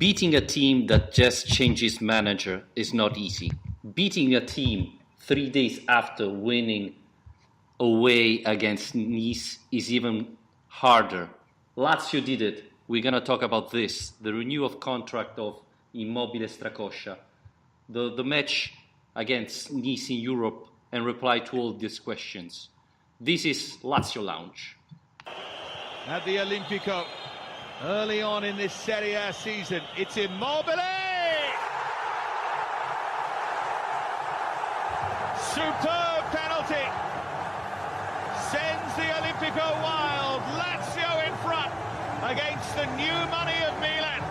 Beating a team that just changes manager is not easy. Beating a team 3 days after winning away against Nice is even harder. Lazio did it. We're going to talk about this. The renewal of contract of Immobile Stracoscia. The match against Nice in Europe and reply to all these questions. This is Lazio Lounge. At the Olimpico, early on in this Serie A season, it's Immobile! Superb penalty! Sends the Olimpico wild. Lazio in front against the new money of Milan.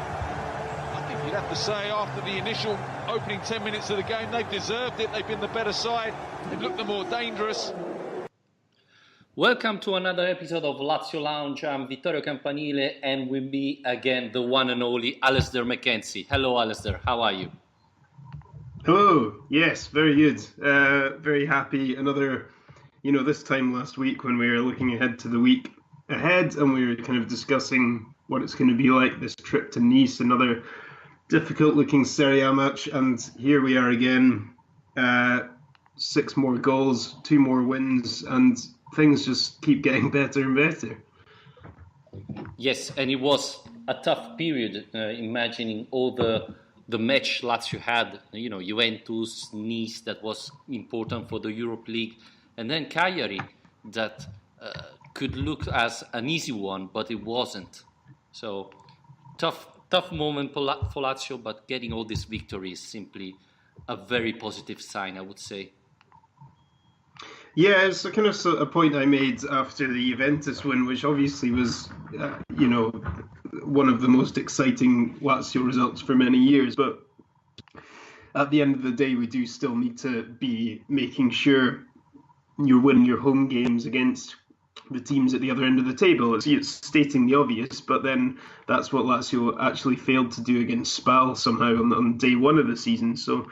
I think you'd have to say after the initial opening 10 minutes of the game, they've deserved it. They've been the better side. They've looked the more dangerous. Welcome to another episode of Lazio Lounge. I'm Vittorio Campanile, and with me again, the one and only Alasdair McKenzie. Hello, Alasdair. How are you? Hello. Yes, very good. Very happy. Another, this time last week when we were looking ahead to the week ahead and we were kind of discussing what it's going to be like, this trip to Nice, another difficult-looking Serie A match, and here we are again. 6 more goals, 2 more wins, and things just keep getting better and better. Yes, and it was a tough period, imagining all the match Lazio had, Juventus, Nice, that was important for the Europe League, and then Cagliari, that could look as an easy one, but it wasn't. So, tough moment for Lazio, but getting all these victories is simply a very positive sign, I would say. Yeah, it's kind of a point I made after the Juventus win, which obviously was, one of the most exciting Lazio results for many years. But at the end of the day, we do still need to be making sure you're winning your home games against the teams at the other end of the table. It's stating the obvious, but then that's what Lazio actually failed to do against Spal somehow on day one of the season. So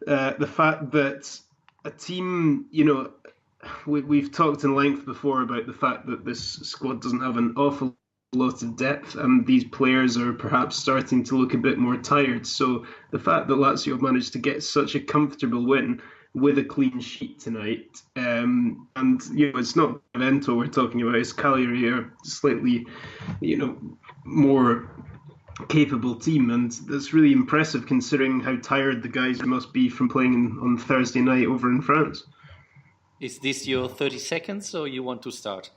the fact that a team, we've talked in length before about the fact that this squad doesn't have an awful lot of depth, and these players are perhaps starting to look a bit more tired. So the fact that Lazio have managed to get such a comfortable win with a clean sheet tonight, and it's not Benevento we're talking about, it's Cagliari, are slightly, more capable team, and that's really impressive considering how tired the guys must be from playing on Thursday night over in France. Is this your 30 seconds or you want to start?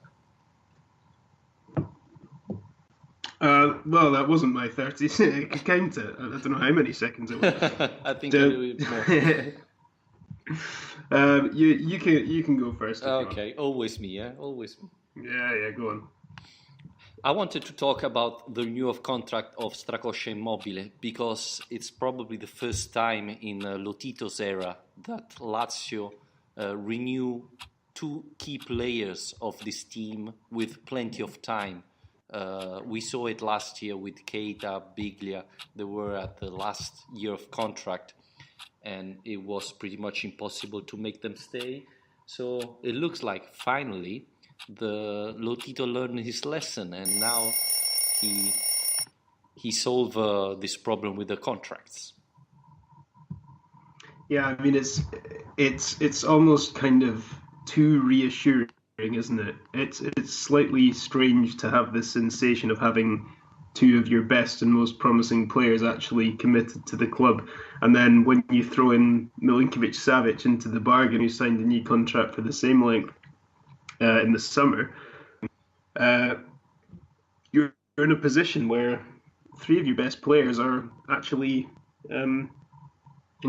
Well, that wasn't my 30. I could count it. I don't know how many seconds it was. I think a little bit more. You can go first. Okay, always me, yeah? Always me. Yeah, go on. I wanted to talk about the renewal of contract of Stracoscia Immobile because it's probably the first time in Lotito's era that Lazio renew 2 key players of this team with plenty of time. We saw it last year with Keita, Biglia. They were at the last year of contract and it was pretty much impossible to make them stay. So it looks like finally the Lotito learned his lesson, and now he solved this problem with the contracts. Yeah, I mean it's almost kind of too reassuring, isn't it? It's slightly strange to have this sensation of having 2 of your best and most promising players actually committed to the club, and then when you throw in Milinkovic-Savic into the bargain, who signed a new contract for the same length in the summer, you're in a position where 3 of your best players are actually in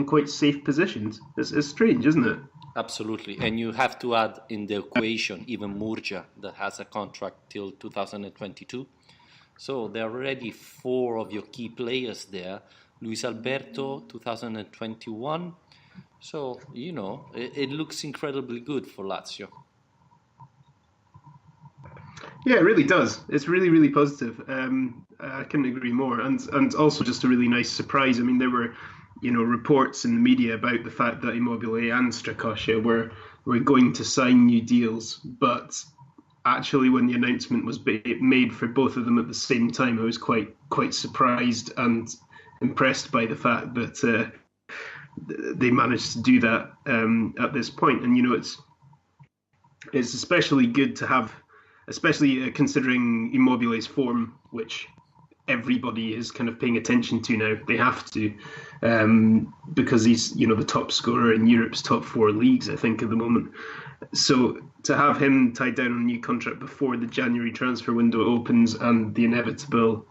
quite safe positions. It's strange, isn't it? Absolutely, and you have to add in the equation even Murgia, that has a contract till 2022. So there are already 4 of your key players there. Luis Alberto, 2021. So, it looks incredibly good for Lazio. Yeah, it really does. It's really, really positive. I couldn't agree more. And also just a really nice surprise. I mean, there were, reports in the media about the fact that Immobile and Stracoscia were going to sign new deals. But actually, when the announcement was made for both of them at the same time, I was quite surprised and impressed by the fact that they managed to do that at this point. And it's especially good to have, especially considering Immobile's form, which everybody is kind of paying attention to now. They have to, because he's the top scorer in Europe's top 4 leagues, I think, at the moment. So to have him tied down on a new contract before the January transfer window opens and the inevitable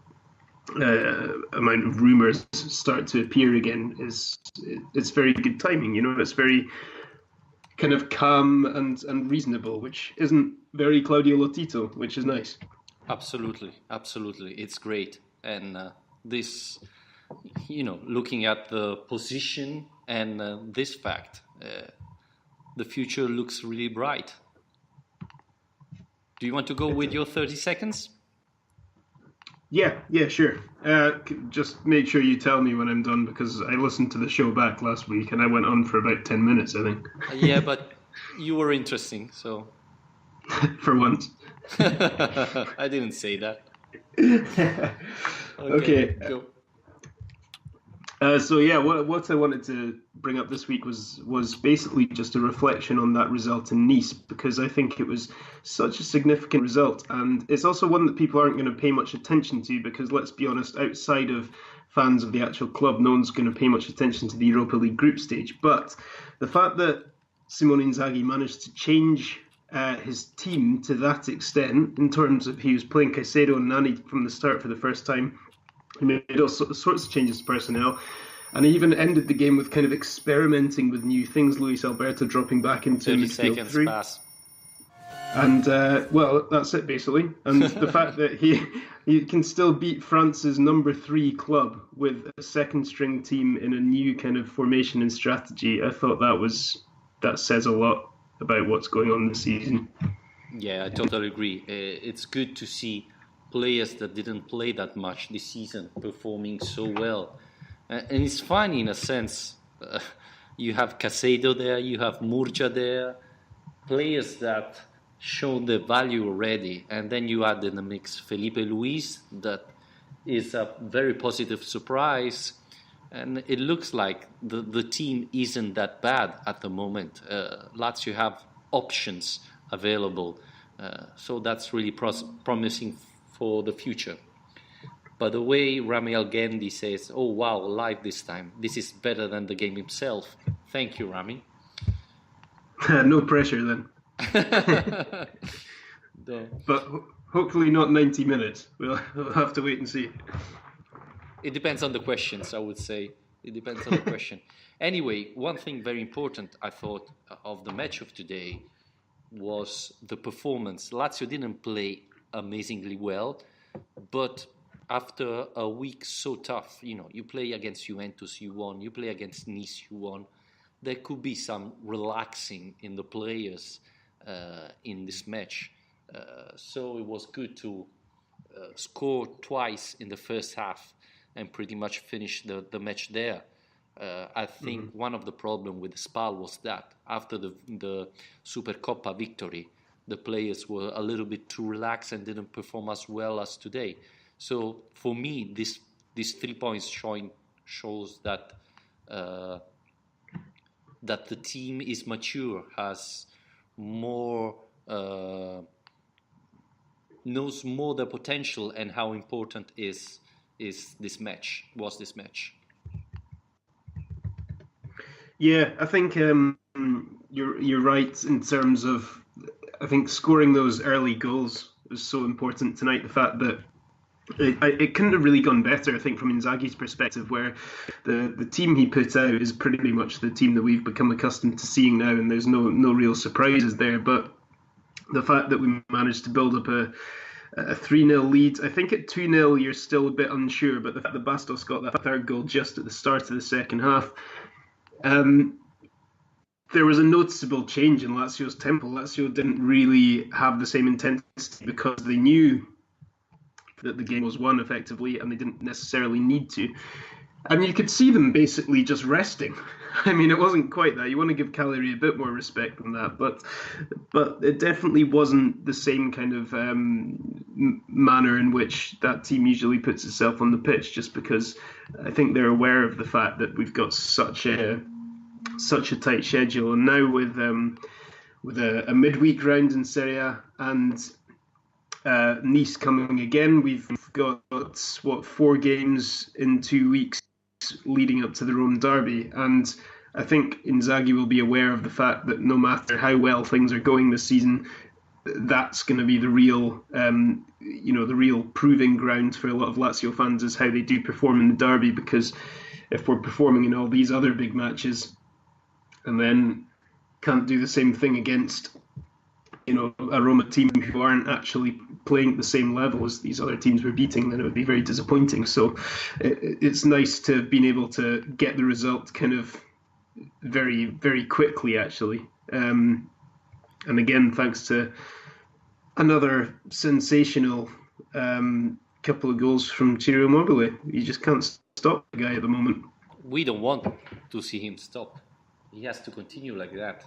amount of rumours start to appear again it's very good timing. It's very kind of calm and reasonable, which isn't very Claudio Lotito, which is nice. Absolutely, it's great. And this, looking at the position and this fact, the future looks really bright. Do you want to go with your 30 seconds? Yeah, sure. Just make sure you tell me when I'm done, because I listened to the show back last week and I went on for about 10 minutes, I think. Yeah, but you were interesting, so... For once. I didn't say that. Okay. Go. So yeah, what I wanted to bring up this week was basically just a reflection on that result in Nice, because I think it was such a significant result, and it's also one that people aren't going to pay much attention to, because let's be honest, outside of fans of the actual club, no one's going to pay much attention to the Europa League group stage. But the fact that Simone Inzaghi managed to change his team to that extent, in terms of he was playing Caicedo and Nani from the start for the first time. He made all sorts of changes to personnel, and he even ended the game with kind of experimenting with new things. Luis Alberto dropping back into 30 midfield seconds 3. pass. And, well, that's it, basically. And the fact that he can still beat France's number 3 club with a second-string team in a new kind of formation and strategy, I thought that says a lot about what's going on this season. Yeah, I totally agree. It's good to see players that didn't play that much this season performing so well. And it's funny in a sense. You have Caicedo there, you have Murcia there, players that show the value already. And then you add in the mix Felipe Luis, that is a very positive surprise. And it looks like the team isn't that bad at the moment. Lazio have options available. So that's really promising for the future. By the way, Rami Algendi says, "Oh wow, live this time. This is better than the game himself." Thank you, Rami. No pressure then. No. But hopefully not 90 minutes. We'll have to wait and see. It depends on the questions, I would say. It depends on the question. Anyway, one thing very important I thought of the match of today was the performance. Lazio didn't play amazingly well, but after a week so tough, you play against Juventus, you won, you play against Nice, you won, there could be some relaxing in the players in this match. So it was good to score twice in the first half and pretty much finish the match there. I think one of the problems with Spal was that after the Supercoppa victory, the players were a little bit too relaxed and didn't perform as well as today. So for me, these 3 points shows that that the team is mature, has more, knows more the potential and how important is this match. Yeah, I think you're right in terms of, I think scoring those early goals was so important tonight. The fact that it couldn't have really gone better, I think, from Inzaghi's perspective, where the team he put out is pretty much the team that we've become accustomed to seeing now, and there's no real surprises there. But the fact that we managed to build up a 3-0 lead, I think at 2-0 you're still a bit unsure, but the fact that Bastos got that third goal just at the start of the second half, there was a noticeable change in Lazio's tempo. Lazio didn't really have the same intensity because they knew that the game was won effectively, and they didn't necessarily need to. And you could see them basically just resting. I mean, it wasn't quite that. You want to give Cagliari a bit more respect than that, but it definitely wasn't the same kind of manner in which that team usually puts itself on the pitch. Just because I think they're aware of the fact that we've got such a tight schedule, and now with a midweek round in Serie A and Nice coming again, we've got 4 games in 2 weeks leading up to the Rome derby, and I think Inzaghi will be aware of the fact that no matter how well things are going this season, that's going to be the real, the real proving ground for a lot of Lazio fans is how they do perform in the derby. Because if we're performing in all these other big matches, and then can't do the same thing against, a Roma team who aren't actually playing at the same level as these other teams we're beating, then it would be very disappointing. So it's nice to have been able to get the result kind of very, very quickly, actually. And again, thanks to another sensational couple of goals from Ciro Immobile. You just can't stop the guy at the moment. We don't want to see him stop. He has to continue like that.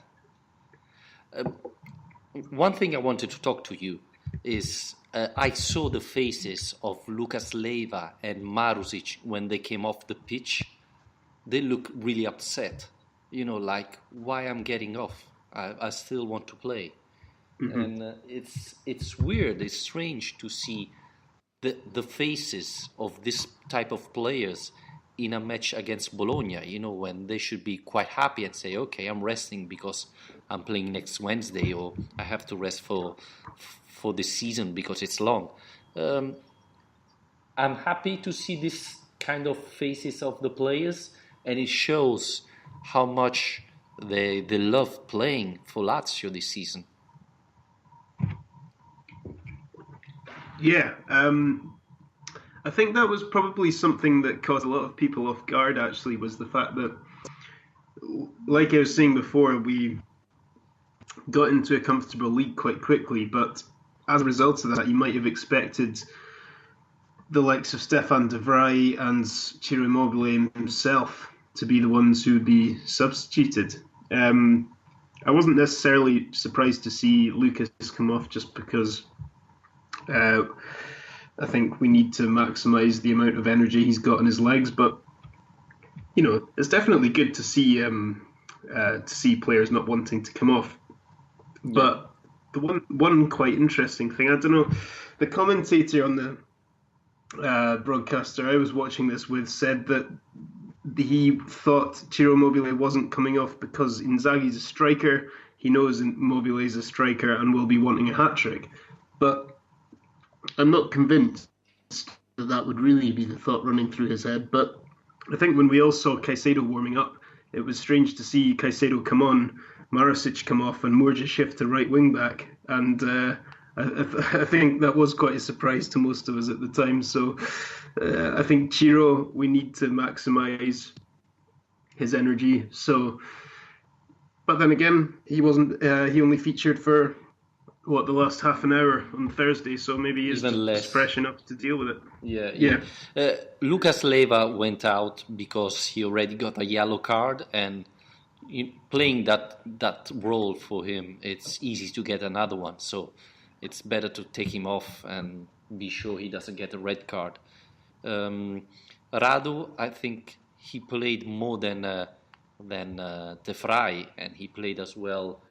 One thing I wanted to talk to you is I saw the faces of Lucas Leiva and Marusic when they came off the pitch. They look really upset, like, why I'm getting off? I still want to play. Mm-hmm. And it's weird, it's strange to see the faces of this type of players in a match against Bologna, when they should be quite happy and say, okay, I'm resting because I'm playing next Wednesday, or I have to rest for the season because it's long. I'm happy to see this kind of faces of the players, and it shows how much they love playing for Lazio this season. Yeah, I think that was probably something that caught a lot of people off guard, actually, was the fact that, like I was saying before, we got into a comfortable lead quite quickly, but as a result of that, you might have expected the likes of Stefan de Vrij and Ciro Immobile himself to be the ones who would be substituted. I wasn't necessarily surprised to see Lucas come off, just because I think we need to maximise the amount of energy he's got in his legs. But it's definitely good to see players not wanting to come off. Yeah. But the one quite interesting thing, I don't know, the commentator on the broadcaster I was watching this with said that he thought Ciro Immobile wasn't coming off because Inzaghi's a striker. He knows Immobile is a striker and will be wanting a hat-trick. But I'm not convinced that would really be the thought running through his head. But I think when we all saw Caicedo warming up, it was strange to see Caicedo come on, Marusic come off, and Murja shift to right wing back. And I think that was quite a surprise to most of us at the time. So I think Ciro, we need to maximise his energy. So, but then again, he wasn't. He only featured for the last half an hour on Thursday, so maybe he's just fresh enough to deal with it. Yeah. Lucas Leiva went out because he already got a yellow card, and playing that role for him, it's easy to get another one. So it's better to take him off and be sure he doesn't get a red card. Radu, I think he played more than De Vrij, and he played as well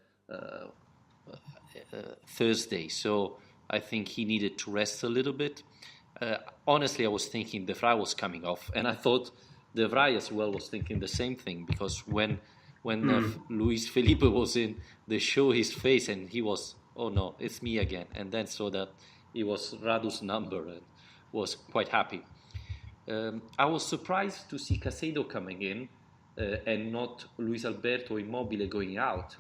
Thursday, so I think he needed to rest a little bit. Honestly, I was thinking De Vrij was coming off, and I thought De Vrij as well was thinking the same thing, because when Luis Felipe was in, they show his face and he was, oh no, it's me again, and then saw that it was Radu's number and was quite happy. I was surprised to see Caicedo coming in and not Luis Alberto Immobile going out.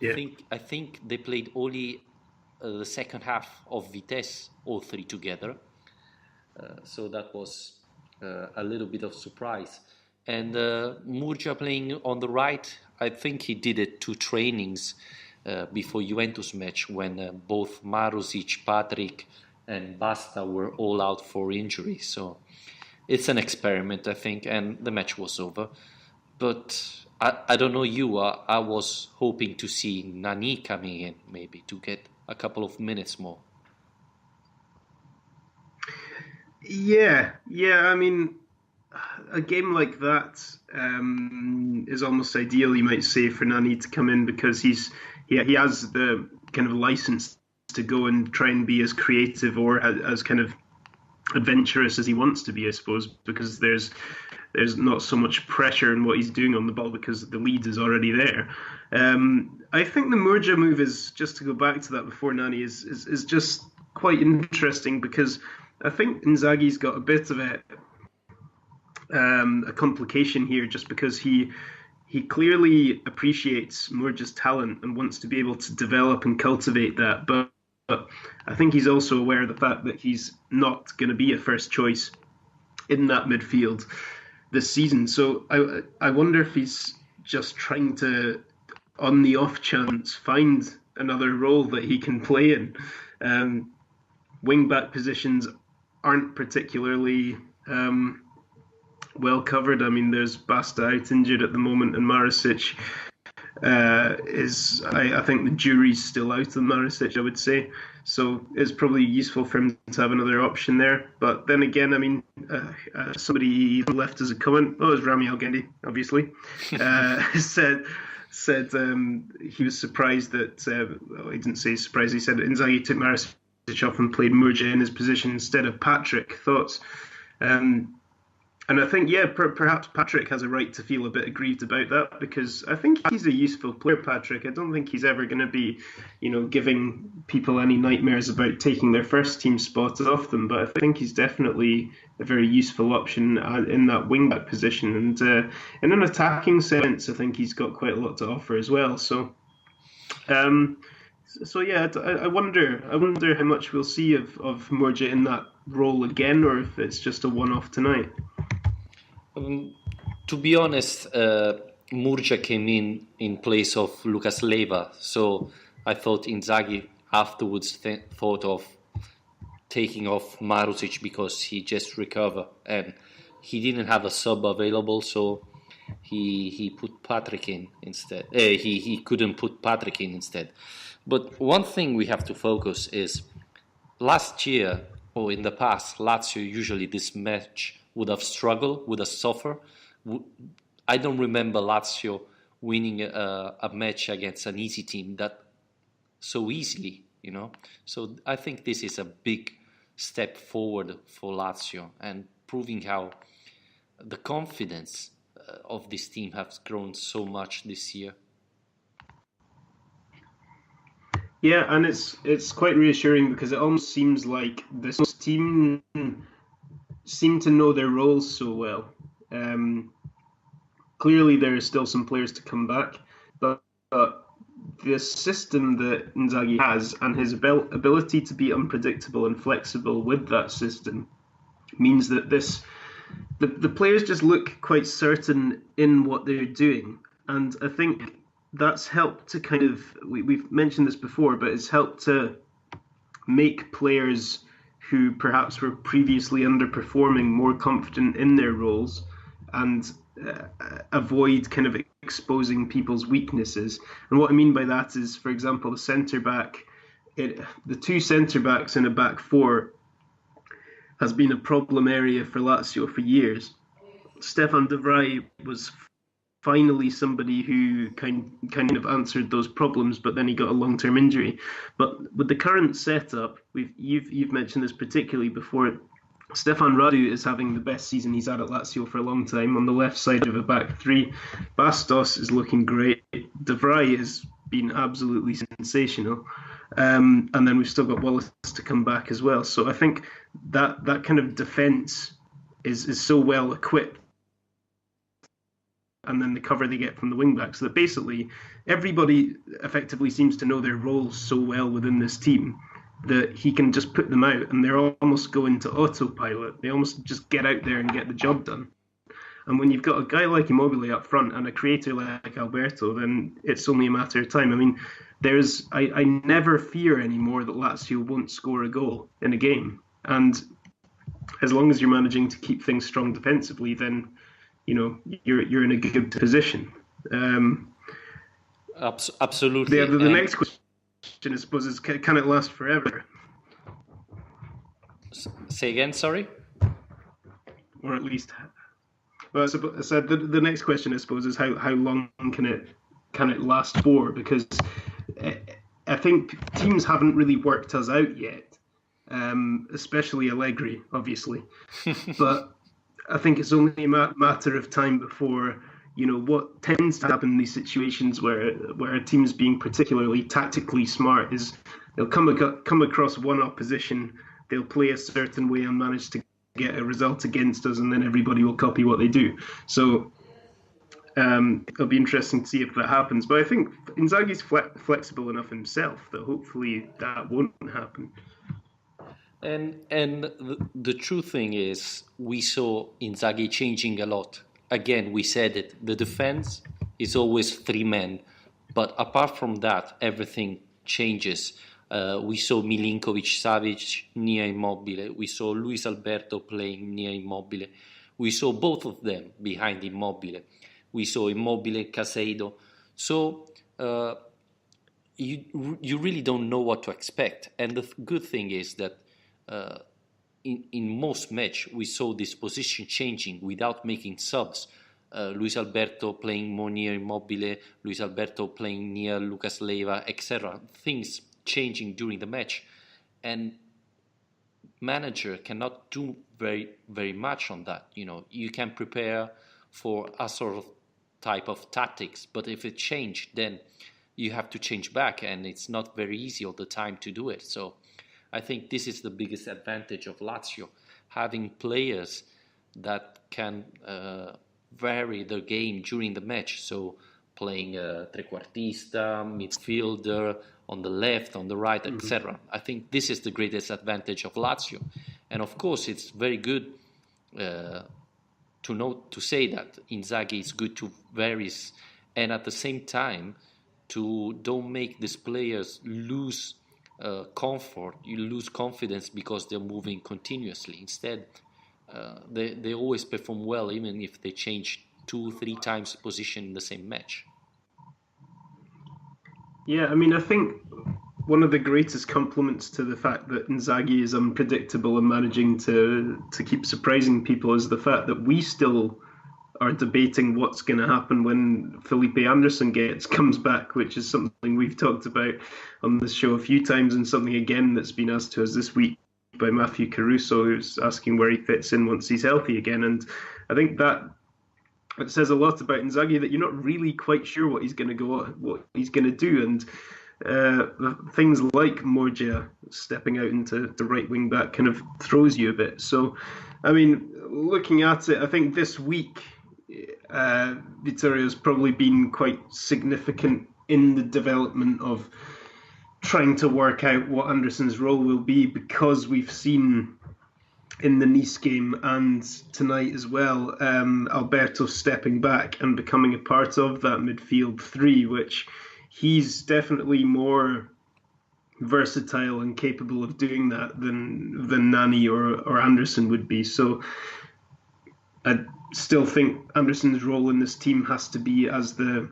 I think they played only the second half of Vitesse, all three together. So that was a little bit of surprise. And Murja playing on the right, I think he did it 2 trainings before Juventus match, when both Marusic, Patrick and Basta were all out for injury. So it's an experiment, I think, and the match was over. But I don't know you. I was hoping to see Nani coming in, maybe to get a couple of minutes more. Yeah, yeah. I mean, a game like that is almost ideal, you might say, for Nani to come in because he has the kind of license to go and try and be as creative or as kind of adventurous as he wants to be, I suppose, because there's not so much pressure in what he's doing on the ball because the lead is already there. I think the Murja move is, just to go back to that before Nani, is just quite interesting because I think Inzaghi's got a bit of a complication here just because he clearly appreciates Murja's talent and wants to be able to develop and cultivate that, but I think he's also aware of the fact that he's not going to be a first choice in that midfield this season. So I wonder if he's just trying to, on the off chance, find another role that he can play in. Wing back positions aren't particularly well covered. I mean, there's Basta out injured at the moment, and Marisic I think the jury's still out on Marisic, I would say. So it's probably useful for him to have another option there. But then again, I mean, somebody left as a comment. Oh, it was Rami Algendi, obviously. said he was surprised that well, he didn't say surprised. He said that Inzaghi took Marisic off and played Murja in his position instead of Patrick. Thoughts? And I think, yeah, perhaps Patrick has a right to feel a bit aggrieved about that because I think he's a useful player, Patrick. I don't think he's ever going to be, giving people any nightmares about taking their first team spot off them. But I think he's definitely a very useful option in that wing-back position. And in an attacking sense, I think he's got quite a lot to offer as well. So yeah, I wonder how much we'll see of Murja in that role again, or if it's just a one-off tonight. To be honest, Murja came in place of Lucas Leiva, so I thought Inzaghi afterwards thought of taking off Marusic because he just recovered and he didn't have a sub available, so he put Patrick in instead. He couldn't put Patrick in instead. But one thing we have to focus is last year or in the past, Lazio usually this match would have struggled, would have suffered. I don't remember Lazio winning a match against an easy team that so easily, So I think this is a big step forward for Lazio and proving how the confidence of this team has grown so much this year. Yeah, and it's quite reassuring because it almost seems like this team seem to know their roles so well. Clearly, there are still some players to come back, but the system that Inzaghi has and his ability to be unpredictable and flexible with that system means that the players just look quite certain in what they're doing, and I think that's helped to kind of, we've mentioned this before, but it's helped to make players who perhaps were previously underperforming more confident in their roles and avoid kind of exposing people's weaknesses. And what I mean by that is, for example, the centre-back, the two centre-backs in a back four has been a problem area for Lazio for years. Stefan de Vrij was finally somebody who kind of answered those problems, but then he got a long-term injury. But with the current setup, you've mentioned this particularly before, Stefan Radu is having the best season he's had at Lazio for a long time on the left side of a back three. Bastos is looking great. De Vrij has been absolutely sensational. And then we've still got Wallace to come back as well. So I think that kind of defence is so well equipped, and then the cover they get from the wing-backs, so that basically everybody effectively seems to know their roles so well within this team that he can just put them out and they're almost going to autopilot. They almost just get out there and get the job done. And when you've got a guy like Immobile up front and a creator like Alberto, then it's only a matter of time. I mean, I never fear anymore that Lazio won't score a goal in a game. And as long as you're managing to keep things strong defensively, then you're in a good position. Absolutely. The next question, I suppose, is can it last forever? Say again, sorry? Or at least, well, I said the next question, I suppose, is how long can it last for? Because I think teams haven't really worked us out yet, especially Allegri, obviously. But I think it's only a matter of time before, what tends to happen in these situations where a team's being particularly tactically smart is they'll come across one opposition, they'll play a certain way and manage to get a result against us, and then everybody will copy what they do. So it'll be interesting to see if that happens. But I think Inzaghi's flexible enough himself that hopefully that won't happen. And the true thing is, we saw Inzaghi changing a lot. Again, we said it, the defense is always 3 men. But apart from that, everything changes. We saw Milinkovic-Savic near Immobile. We saw Luis Alberto playing near Immobile. We saw both of them behind Immobile. We saw Immobile, Casado. So you really don't know what to expect. And the good thing is that in most match we saw this position changing without making subs. Luis Alberto playing more near Immobile, Luis Alberto playing near Lucas Leiva, etc. Things changing during the match, and manager cannot do very much on that. You can prepare for a sort of type of tactics, but if it changed, then you have to change back, and it's not very easy all the time to do it. So I think this is the biggest advantage of Lazio, having players that can vary their game during the match. So playing trequartista, midfielder, on the left, on the right, etc. I think this is the greatest advantage of Lazio. And of course, it's very good to say that Inzaghi is good to varies, and at the same time to don't make these players lose comfort, you lose confidence because they're moving continuously. Instead, they always perform well, even if they change 2-3 times position in the same match. Yeah, I mean, I think one of the greatest compliments to the fact that Inzaghi is unpredictable and managing to keep surprising people is the fact that we still are debating what's going to happen when Felipe Anderson comes back, which is something we've talked about on this show a few times, and something again that's been asked to us this week by Matthew Caruso, who's asking where he fits in once he's healthy again. And I think that it says a lot about Inzaghi that you're not really quite sure what he's going to do, and things like Morgia stepping out into the right wing back kind of throws you a bit. So, I mean, looking at it, I think this week Vittorio's probably been quite significant in the development of trying to work out what Anderson's role will be, because we've seen in the Nice game and tonight as well, Alberto stepping back and becoming a part of that midfield 3, which he's definitely more versatile and capable of doing that than Nani or Anderson would be. So I still think Anderson's role in this team has to be as the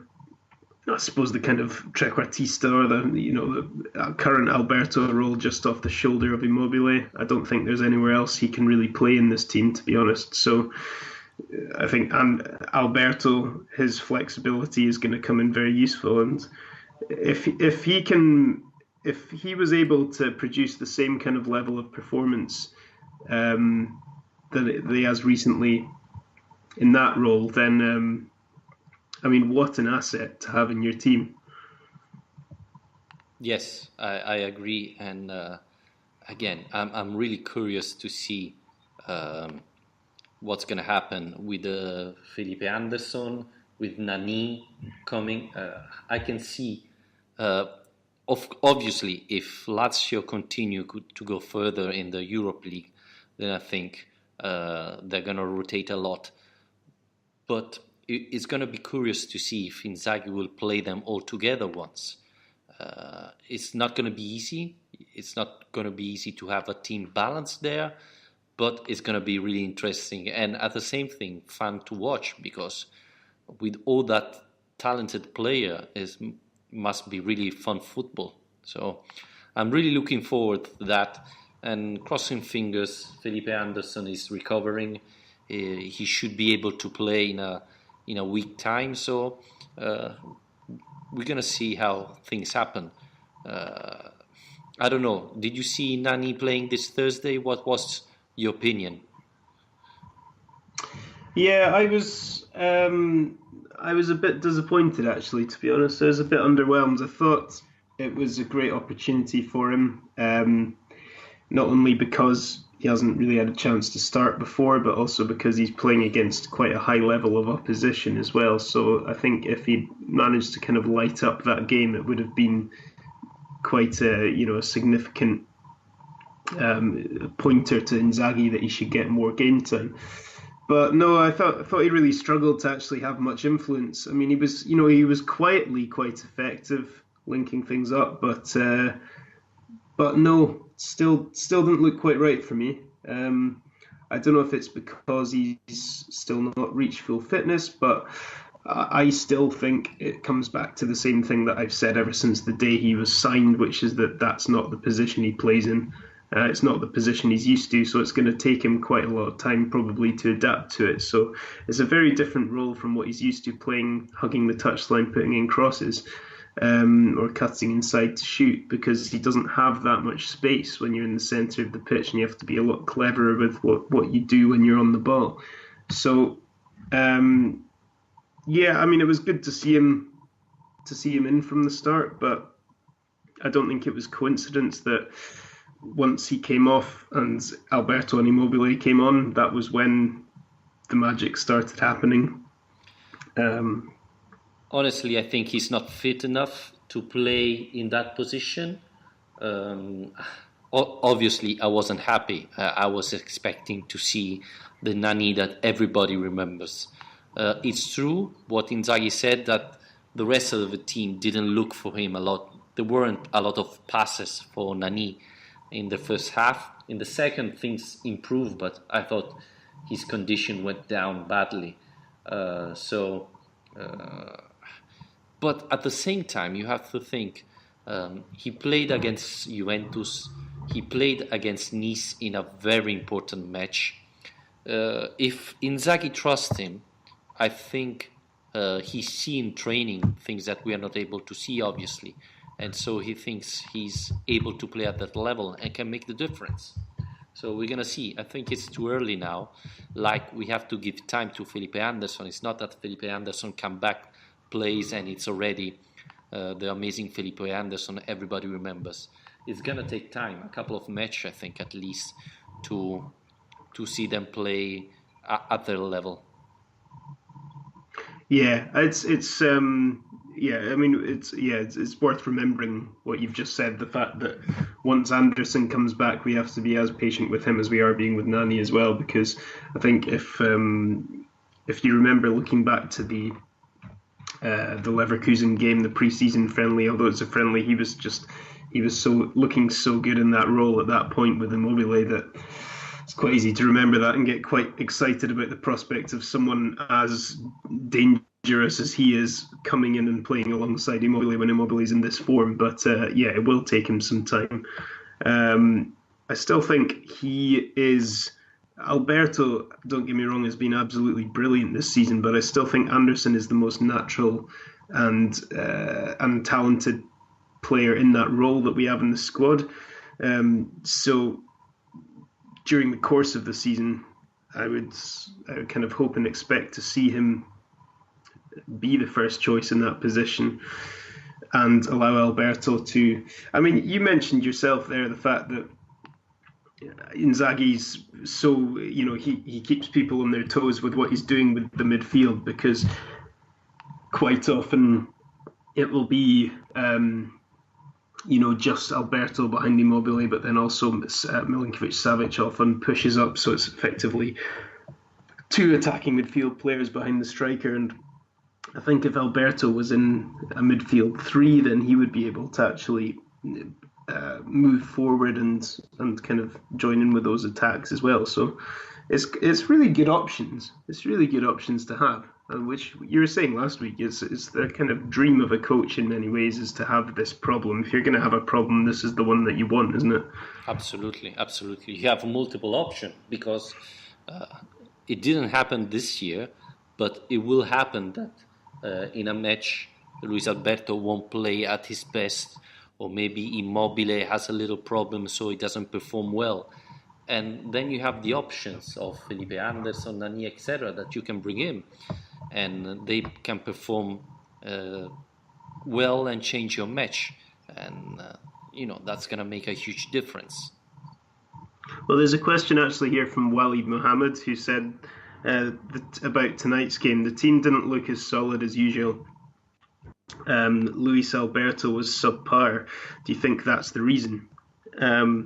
kind of trequartista, or the current Alberto role just off the shoulder of Immobile. I don't think there's anywhere else he can really play in this team, to be honest. So I think Alberto, his flexibility is going to come in very useful, and if he was able to produce the same kind of level of performance that he has recently in that role, then I mean, what an asset to have in your team. Yes, I agree. And again, I'm really curious to see what's going to happen with Felipe Anderson, with Nani coming. I can see, obviously, if Lazio continue to go further in the Europe League, then I think they're going to rotate a lot. But it's going to be curious to see if Inzaghi will play them all together once. It's not going to be easy. It's not going to be easy to have a team balance there. but it's going to be really interesting. And at the same thing, fun to watch, because with all that talented player, must be really fun football. So I'm really looking forward to that, and crossing fingers Felipe Anderson is recovering. He should be able to play in a week time. So we're going to see how things happen. I don't know. Did you see Nani playing this Thursday? What was your opinion? Yeah, I was a bit disappointed, actually, to be honest. I was a bit underwhelmed. I thought it was a great opportunity for him, not only because he hasn't really had a chance to start before, but also because he's playing against quite a high level of opposition as well. So I think if he'd managed to kind of light up that game, it would have been quite a significant pointer to Inzaghi that he should get more game time. But no, I thought he really struggled to actually have much influence. I mean, he was quietly quite effective, linking things up, but no, still didn't look quite right for me. I don't know if it's because he's still not reached full fitness, but I still think it comes back to the same thing that I've said ever since the day he was signed, which is that that's not the position he plays in. It's not the position he's used to, so it's going to take him quite a lot of time probably to adapt to it. So it's a very different role from what he's used to playing, hugging the touchline, putting in crosses, or cutting inside to shoot, because he doesn't have that much space when you're in the centre of the pitch, and you have to be a lot cleverer with what you do when you're on the ball. So, yeah, I mean, it was good to see him in from the start, but I don't think it was coincidence that once he came off and Alberto and Immobile came on, that was when the magic started happening. Honestly, I think he's not fit enough to play in that position. Obviously, I wasn't happy. I was expecting to see the Nani that everybody remembers. It's true what Inzaghi said, that the rest of the team didn't look for him a lot. There weren't a lot of passes for Nani in the first half. In the second, things improved, but I thought his condition went down badly. But at the same time, you have to think, he played against Juventus, he played against Nice in a very important match. If Inzaghi trusts him, I think he's seen training things that we are not able to see, obviously. And so he thinks he's able to play at that level and can make the difference. So we're going to see. I think it's too early now. Like, we have to give time to Felipe Anderson. It's not that Felipe Anderson come back, plays, and it's already the amazing Felipe Anderson everybody remembers. It's going to take time, a couple of matches, I think, at least, to see them play at their level. Yeah, it's worth remembering what you've just said. The fact that once Anderson comes back, we have to be as patient with him as we are being with Nani as well. Because I think if you remember looking back to the Leverkusen game, the pre-season friendly, although it's a friendly, he was looking so good in that role at that point with Immobile that it's quite easy to remember that and get quite excited about the prospect of someone as dangerous as he is coming in and playing alongside Immobile when Immobile's in this form. But it will take him some time. I still think he is... Alberto, don't get me wrong, has been absolutely brilliant this season, but I still think Anderson is the most natural and talented player in that role that we have in the squad. So during the course of the season, I would kind of hope and expect to see him be the first choice in that position and allow Alberto to... I mean, you mentioned yourself there the fact that Inzaghi's so, he keeps people on their toes with what he's doing with the midfield, because quite often it will be just Alberto behind Immobile, but then also Milinkovic-Savic often pushes up, so it's effectively two attacking midfield players behind the striker. And I think if Alberto was in a midfield three, then he would be able to actually move forward and kind of join in with those attacks as well. So it's really good options. It's really good options to have. And which you were saying last week is the kind of dream of a coach in many ways, is to have this problem. If you're going to have a problem, this is the one that you want, isn't it? Absolutely. You have multiple options because it didn't happen this year, but it will happen that in a match Luis Alberto won't play at his best, or maybe Immobile has a little problem so he doesn't perform well. And then you have the options of Felipe Anderson, Nani, etc. that you can bring in, and they can perform well and change your match. And, that's going to make a huge difference. Well, there's a question actually here from Walid Mohammed, who said about tonight's game, the team didn't look as solid as usual. Luis Alberto was subpar. Do you think that's the reason? I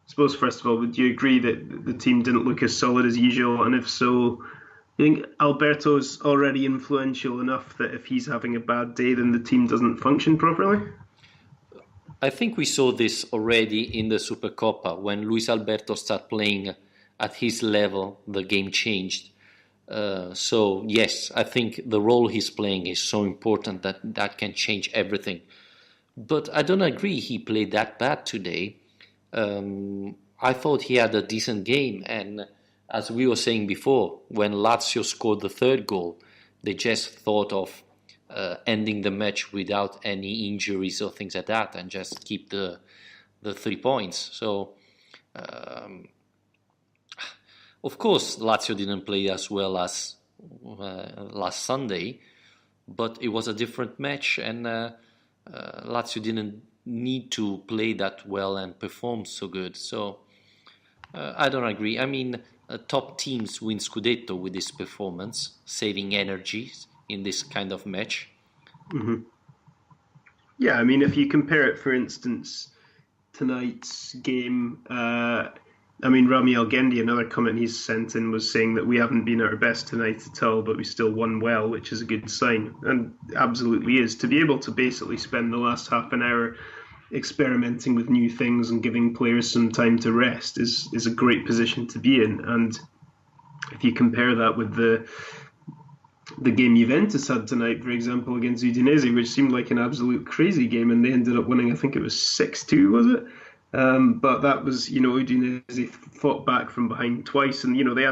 suppose, first of all, would you agree that the team didn't look as solid as usual? And if so, you think Alberto's already influential enough that if he's having a bad day, then the team doesn't function properly? I think we saw this already in the Supercoppa. When Luis Alberto started playing at his level, the game changed. So yes, I think the role he's playing is so important that can change everything. But I don't agree he played that bad today. I thought he had a decent game, and as we were saying before, when Lazio scored the third goal, they just thought of ending the match without any injuries or things like that, and just keep the 3 points. So of course, Lazio didn't play as well as last Sunday, but it was a different match, and Lazio didn't need to play that well and perform so good. So I don't agree. I mean, top teams win Scudetto with this performance, saving energy in this kind of match. Mm-hmm. Yeah, I mean, if you compare it, for instance, tonight's game, Rami Algendi, another comment he's sent in, was saying that we haven't been at our best tonight at all, but we still won well, which is a good sign, and absolutely is. To be able to basically spend the last half an hour experimenting with new things and giving players some time to rest is a great position to be in. And if you compare that with the game Juventus had tonight, for example, against Udinese, which seemed like an absolute crazy game, and they ended up winning, I think it was 6-2, was it? But that was, Udinese fought back from behind twice, and they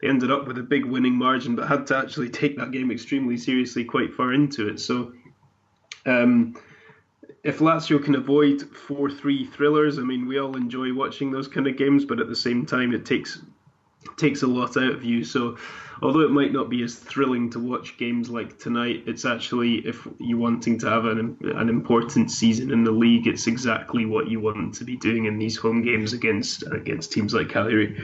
ended up with a big winning margin, but had to actually take that game extremely seriously quite far into it. So if Lazio can avoid 4-3 thrillers, we all enjoy watching those kind of games, but at the same time it takes a lot out of you. So although it might not be as thrilling to watch games like tonight, it's actually, if you're wanting to have an important season in the league, it's exactly what you want to be doing in these home games against teams like Cagliari.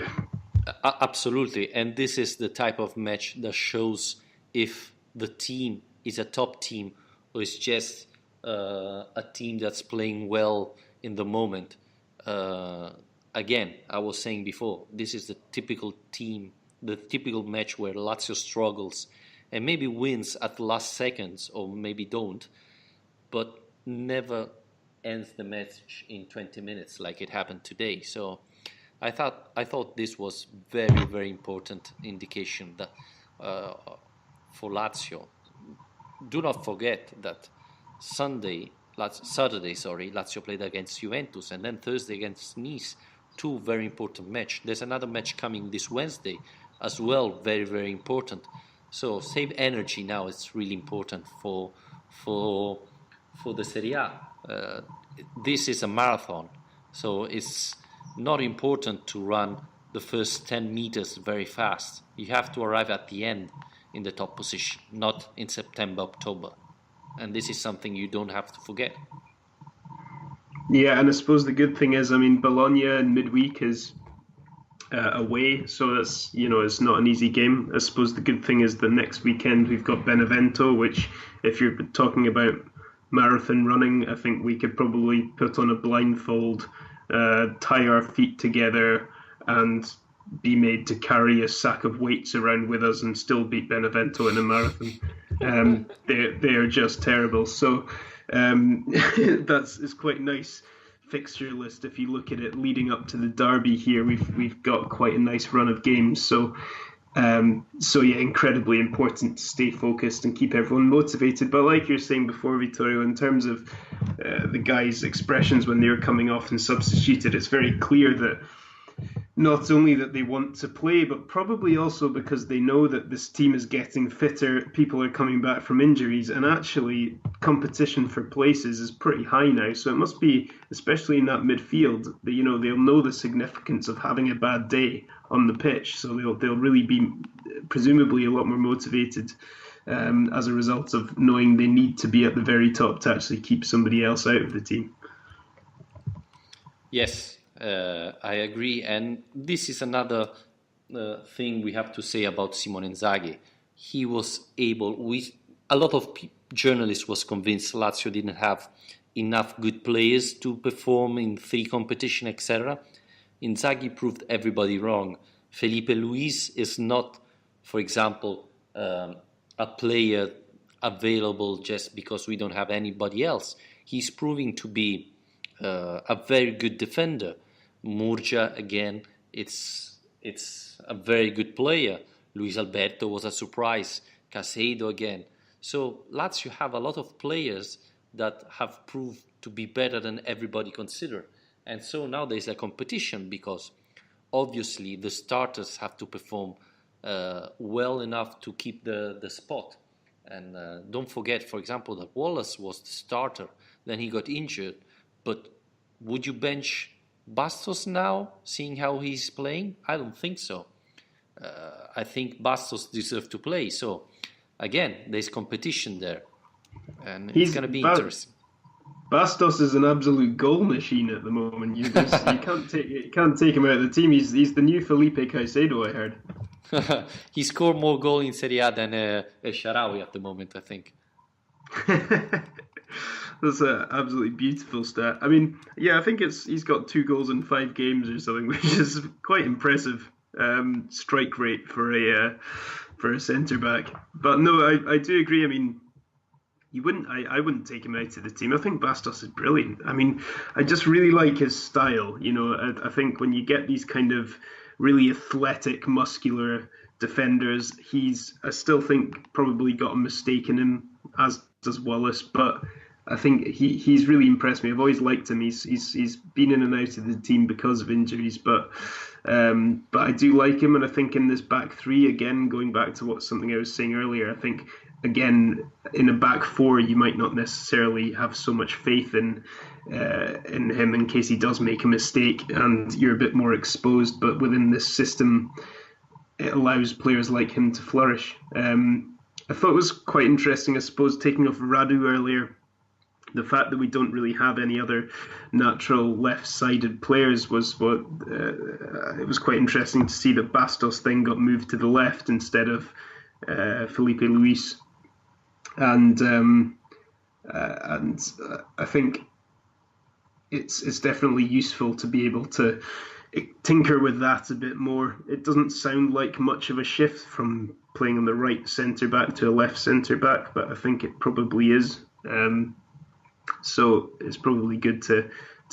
Absolutely, and this is the type of match that shows if the team is a top team or is just a team that's playing well in the moment. Again, I was saying before, this is the typical match where Lazio struggles and maybe wins at the last seconds, or maybe don't, but never ends the match in 20 minutes like it happened today. So I thought this was very, very important indication that for Lazio. Do not forget that Saturday, Lazio played against Juventus, and then Thursday against Nice. 2 very important matches. There's another match coming this Wednesday as well, very, very important. So save energy now. It's really important for the Serie A. This is a marathon, so it's not important to run the first 10 meters very fast. You have to arrive at the end in the top position, not in September, October. And this is something you don't have to forget. Yeah, and I suppose the good thing is, Bologna in midweek is away, so that's, it's not an easy game. I suppose the good thing is the next weekend we've got Benevento, which, if you're talking about marathon running, I think we could probably put on a blindfold, tie our feet together, and be made to carry a sack of weights around with us and still beat Benevento in a marathon. They are just terrible. So it's quite nice fixture list, if you look at it leading up to the derby here, we've got quite a nice run of games. So yeah, incredibly important to stay focused and keep everyone motivated. But like you're saying before, Vittorio, in terms of the guys' expressions when they were coming off and substituted, it's very clear that not only that they want to play, but probably also because they know that this team is getting fitter, people are coming back from injuries, and actually competition for places is pretty high now. So it must be, especially in that midfield, that they'll know the significance of having a bad day on the pitch. So they'll really be presumably a lot more motivated as a result of knowing they need to be at the very top to actually keep somebody else out of the team. Yes. I agree, and this is another thing we have to say about Simone Inzaghi. He was able. A lot of journalists was convinced Lazio didn't have enough good players to perform in 3 competitions, etc. Inzaghi proved everybody wrong. Felipe Luis is not, for example, a player available just because we don't have anybody else. He's proving to be a very good defender. Murgia, again, it's a very good player. Luis Alberto was a surprise. Casado again. So Lazio have a lot of players that have proved to be better than everybody considered. And so now there's a competition because obviously the starters have to perform well enough to keep the spot. And don't forget, for example, that Wallace was the starter. Then he got injured. But would you bench Bastos now, seeing how he's playing? I don't think so. I think Bastos deserves to play. So, again, there's competition there. And it's going to be interesting. Bastos is an absolute goal machine at the moment. You can't take him out of the team. He's the new Felipe Caicedo, I heard. He scored more goals in Serie A than El Shaarawy at the moment, I think. That's an absolutely beautiful stat. I mean, yeah, I think he's got 2 goals in 5 games or something, which is quite impressive strike rate for a centre back. But no, I do agree. I mean, I wouldn't take him out of the team. I think Bastos is brilliant. I mean, I just really like his style. I think when you get these kind of really athletic, muscular defenders, I still think probably got a mistake in him, as does Wallace, but I think he's really impressed me. I've always liked him. He's been in and out of the team because of injuries, but I do like him. And I think in this back 3, again, going back to something I was saying earlier, I think again in a back 4 you might not necessarily have so much faith in him in case he does make a mistake, and you're a bit more exposed. But within this system, it allows players like him to flourish. I thought it was quite interesting, I suppose, taking off Radu earlier. The fact that we don't really have any other natural left-sided players was what it was quite interesting to see that Bastos then got moved to the left instead of Felipe Luis, and I think it's definitely useful to be able to tinker with that a bit more. It doesn't sound like much of a shift from playing on the right centre back to a left centre back, but I think it probably is. So it's probably good to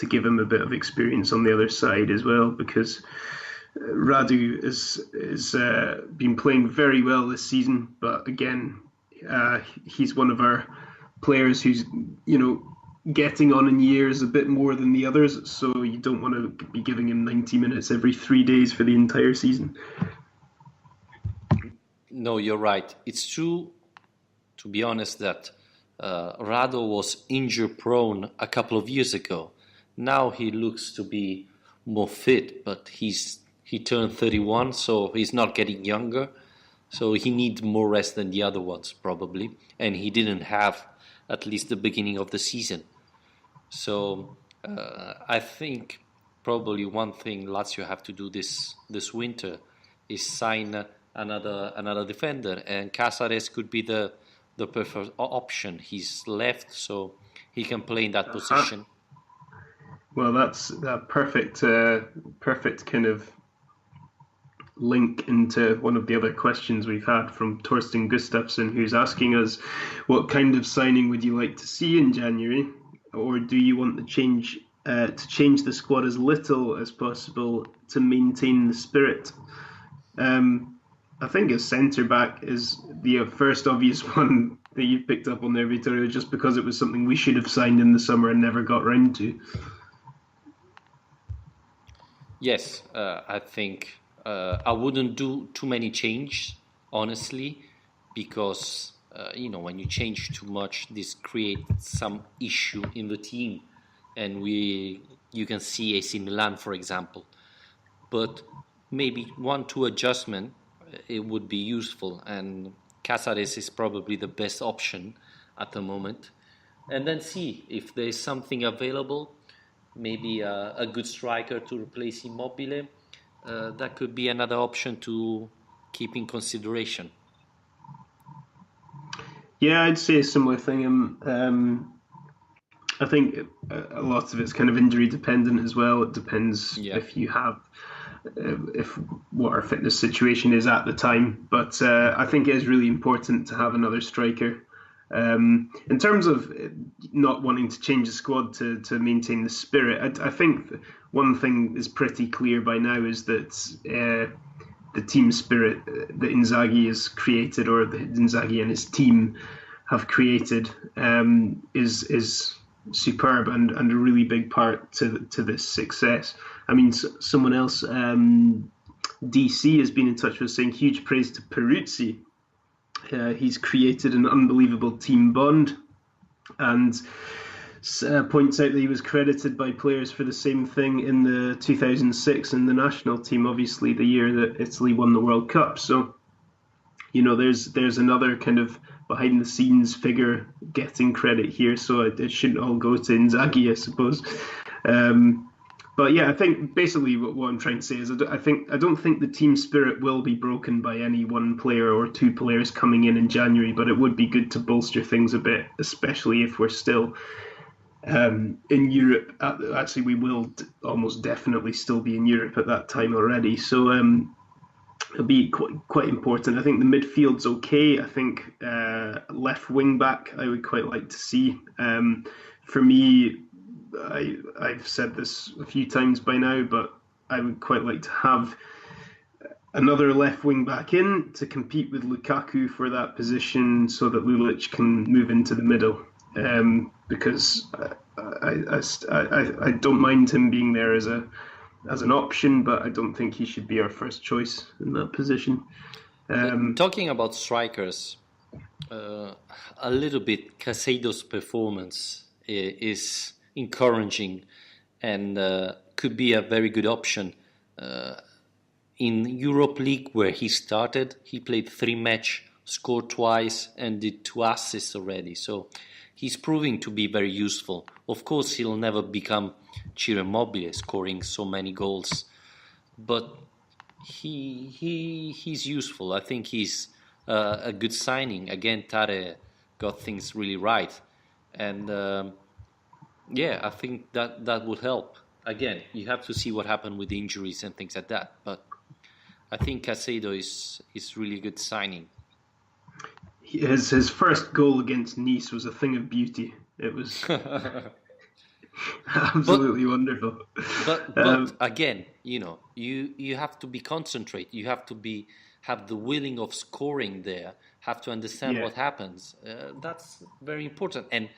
give him a bit of experience on the other side as well, because Radu is been playing very well this season. But again, he's one of our players who's getting on in years a bit more than the others. So you don't want to be giving him 90 minutes every 3 days for the entire season. No, you're right. It's true, to be honest, that Rado was injury prone a couple of years ago. Now he looks to be more fit, but he turned 31, so he's not getting younger. So he needs more rest than the other ones, probably. And he didn't have at least the beginning of the season. So I think probably one thing Lazio have to do this winter is sign another defender, and Cáceres could be the perfect option. He's left, so he can play in that position. Well, that's that perfect kind of link into one of the other questions we've had from Torsten Gustafsson, who's asking us, what kind of signing would you like to see in January, or do you want the change to change the squad as little as possible to maintain the spirit. I think a centre-back is the first obvious one that you've picked up on there, Vittorio, just because it was something we should have signed in the summer and never got round to. Yes, I think I wouldn't do too many changes, honestly, because when you change too much, this creates some issue in the team, and you can see AC Milan, for example. But maybe 1-2 adjustment, it would be useful, and Cáceres is probably the best option at the moment. And then see if there's something available, maybe a good striker to replace Immobile. That could be another option to keep in consideration. Yeah, I'd say a similar thing. I think a lot of it's kind of injury dependent as well. It depends if you have, if what our fitness situation is at the time. But I think it is really important to have another striker. In terms of not wanting to change the squad to maintain the spirit, I think one thing is pretty clear by now is that the team spirit that Inzaghi has created, or that Inzaghi and his team have created, is superb and a really big part to this success. I mean, someone else, DC, has been in touch with us saying huge praise to Peruzzi. He's created an unbelievable team bond, and points out that he was credited by players for the same thing in the 2006 in the national team, obviously the year that Italy won the World Cup. So, there's another kind of behind the scenes figure getting credit here. So it shouldn't all go to Inzaghi, I suppose. But yeah, I think basically what I'm trying to say is I don't think the team spirit will be broken by any one player or two players coming in January, but it would be good to bolster things a bit, especially if we're still in Europe. Actually, we will almost definitely still be in Europe at that time already. So it'll be quite important. I think the midfield's okay. I think left wing back I would quite like to see. For me, I've said this a few times by now, but I would quite like to have another left wing back in to compete with Lukaku for that position, so that Lulic can move into the middle. Because I don't mind him being there as an option, but I don't think he should be our first choice in that position. Talking about strikers, a little bit Caicedo's performance is encouraging and could be a very good option. In Europe League, where he started, he played 3 matches, scored twice, and did 2 assists already. So he's proving to be very useful. Of course, he'll never become Ciro Immobile, scoring so many goals, but he's useful. I think he's a good signing. Again, Tare got things really right, and I think that would help. Again, you have to see what happened with the injuries and things like that, but I think Caicedo is really good signing. His first goal against Nice was a thing of beauty. It was absolutely wonderful. But again, you have to be concentrate. You have to have the willing of scoring there. Have to understand what happens. That's very important. And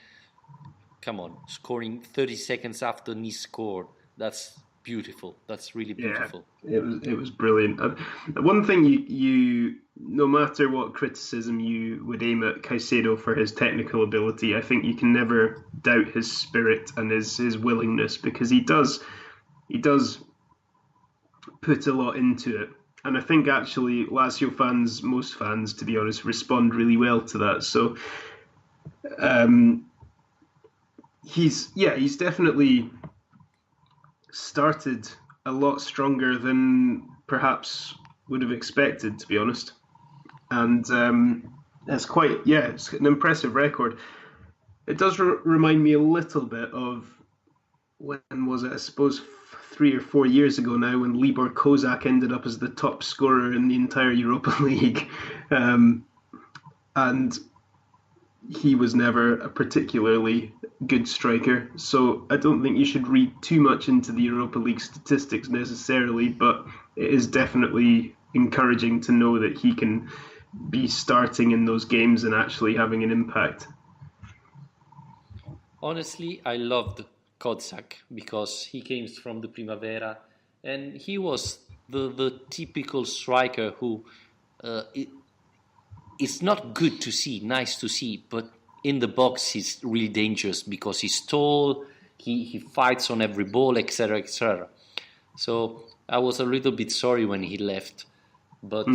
come on, scoring 30 seconds after Nice scored. That's beautiful. That's really beautiful. Yeah, it was brilliant. One thing you no matter what criticism you would aim at Caicedo for his technical ability, I think you can never doubt his spirit and his willingness, because he does put a lot into it. And I think actually Lazio fans, most fans to be honest, respond really well to that. So he's definitely started a lot stronger than perhaps would have expected, to be honest. And it's it's an impressive record. It does remind me a little bit of, when was it? I suppose 3 or 4 years ago now, when Libor Kozak ended up as the top scorer in the entire Europa League. And he was never a particularly good striker. So I don't think you should read too much into the Europa League statistics necessarily, but it is definitely encouraging to know that he can be starting in those games and actually having an impact. Honestly, I loved Kozak because he came from the Primavera and he was the typical striker who it's not good to see, nice to see, but in the box he's really dangerous because he's tall, he fights on every ball, etc., etc. So I was a little bit sorry when he left, but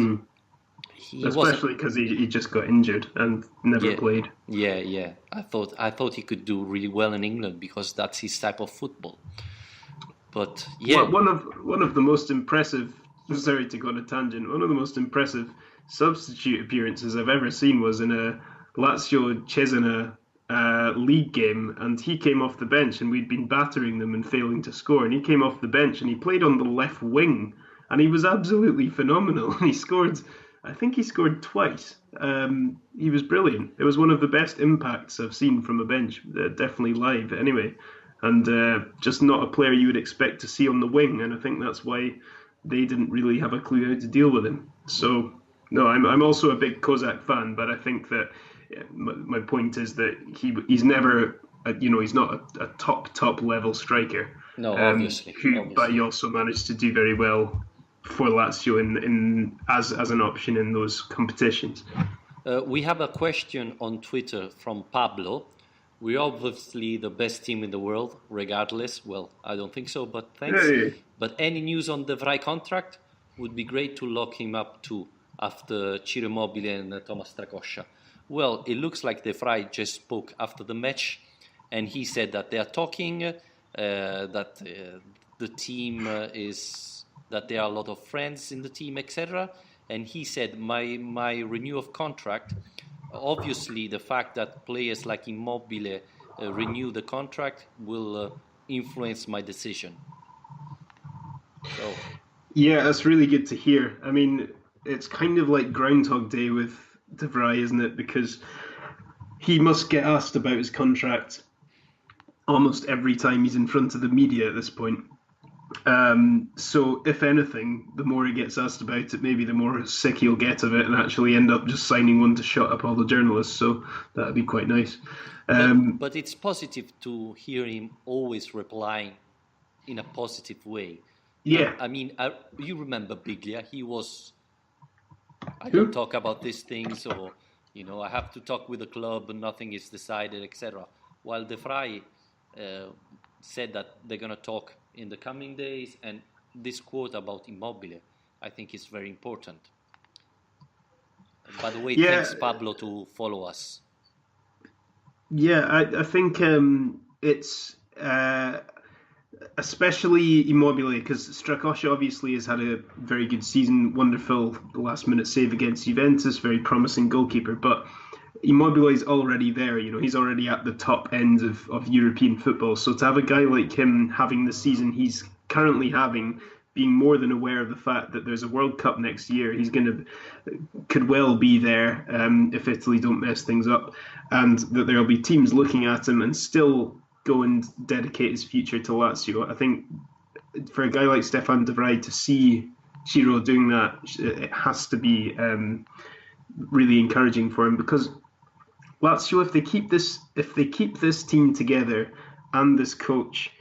he especially because he just got injured and never played. Yeah. I thought he could do really well in England because that's his type of football. But yeah, one of the most impressive. Sorry to go on a tangent. One of the most impressive substitute appearances I've ever seen was in a Lazio-Cesena league game, and he came off the bench, and we'd been battering them and failing to score, and he came off the bench and he played on the left wing, and he was absolutely phenomenal. He scored, I think he scored twice. He was brilliant. It was one of the best impacts I've seen from a bench, definitely live anyway, and just not a player you would expect to see on the wing, and I think that's why they didn't really have a clue how to deal with him. So, no, I'm also a big Kozak fan, but I think that my point is that he's never, he's not a top level striker. No, obviously. But he also managed to do very well for Lazio in as an option in those competitions. We have a question on Twitter from Pablo. We're obviously the best team in the world, regardless. Well, I don't think so, but thanks. Hey. But any news on the Vrij contract? Would be great to lock him up too after Ciro Immobile and Thomas Strakosha. Well, it looks like De Vrij just spoke after the match, and he said that they are talking, that the team that there are a lot of friends in the team, etc. And he said, my renewal of contract, obviously the fact that players like Immobile renew the contract will influence my decision. So. Yeah, that's really good to hear. I mean, it's kind of like Groundhog Day with De Vrij, isn't it? Because he must get asked about his contract almost every time he's in front of the media at this point. So, if anything, the more he gets asked about it, maybe the more sick he'll get of it and actually end up just signing one to shut up all the journalists. So, that'd be quite nice. But it's positive to hear him always replying in a positive way. Yeah. I mean, you remember Biglia? He was, I don't talk about these things, or, I have to talk with the club and nothing is decided, etc. While De Vrij said that they're going to talk in the coming days, and this quote about Immobile, I think is very important. By the way, thanks Pablo to follow us. Yeah, I think it's especially Immobile, because Strakosha obviously has had a very good season, wonderful last-minute save against Juventus, very promising goalkeeper, but Immobile is already there, he's already at the top end of European football, so to have a guy like him having the season he's currently having, being more than aware of the fact that there's a World Cup next year, could well be there if Italy don't mess things up, and that there'll be teams looking at him and still go and dedicate his future to Lazio. I think for a guy like Stefan De Vrij to see Ciro doing that, it has to be really encouraging for him, because Lazio, if they keep this team together and this coach